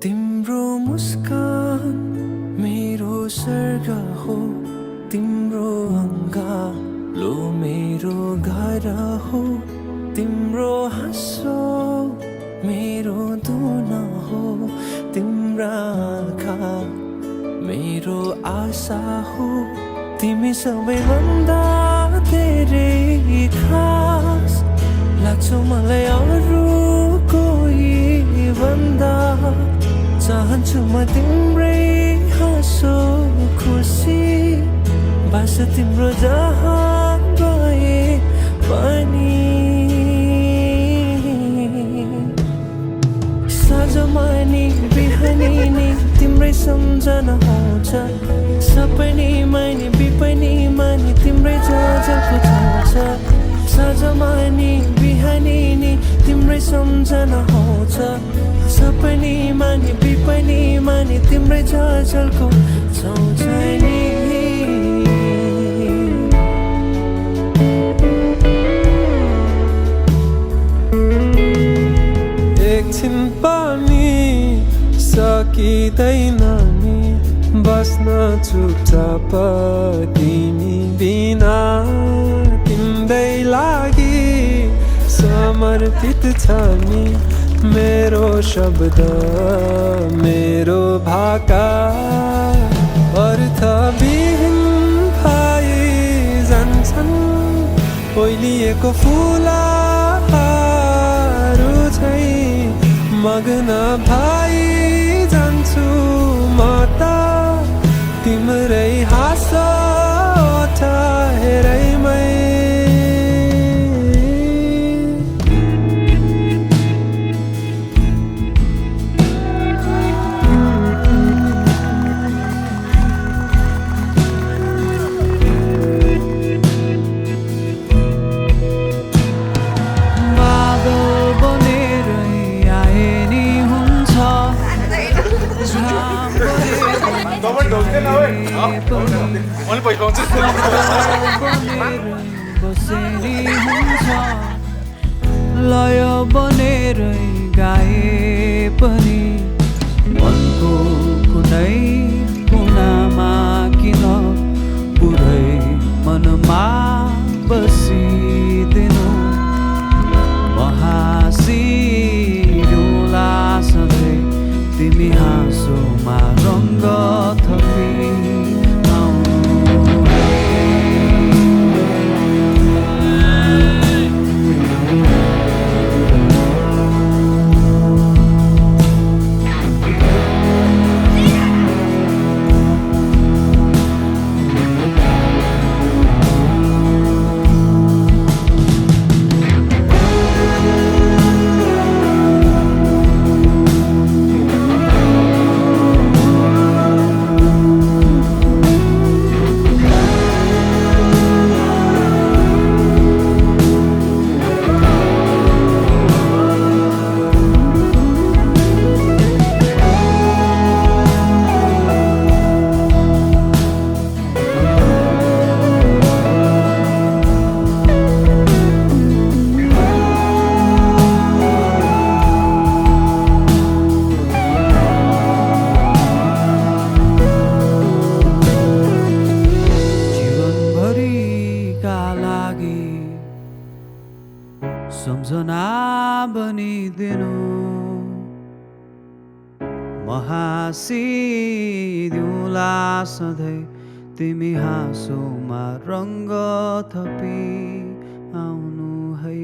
तिम्रो मुस्कान मेरो स्वर्ग हो, तिम्रो अङ्गालो मेरो घर हो, तिम्रो हाँसो मेरो धुन हो, तिम्रा आँखा मेरो आशा हो, तिमी सबैभन्दा धेरै खास लाग्छौ मलाई अरू कोही भन्दा। चाहन्छु म तिम्रै हाँसो खुसी बास तिम्रो जहाँ गए पनि। साँझमा नि बिहानी नि तिम्रै सम्झना आउँछ, सपनीमा नि बिपनीमा नि तिम्रै झलको छाउँछ। साँझमा नि बिहानी नि तिम्रै सम्झना आउँछ, सपनीमा नि बिपनीमा नि तिम्रै झलको छाउँछ नि। एकछिन पनि सकिँदैन नि बस्न चुपचाप तिमी बिना। तिम्रै लागि समर्पित छ नि मेरो शब्द मेरो भाका। अर्थविहीन भई जान्छन् ओइलिएको फुलहरू झैँ, मग्न भई जान्छु म त तिम्रै हाँसो हेरैमै। लय बनेरै गाए पनि मनको कुनै कुनामा किन पुरै मनमा बसिदिनु। हाँसिदिउँला सधैँ तिमी हाँसोमा रङ्ग थपी। सम्झना बनिदिनु म हाँसिदिउँला सधैँ तिमी हाँसोमा रङ्ग थपी आउनु है।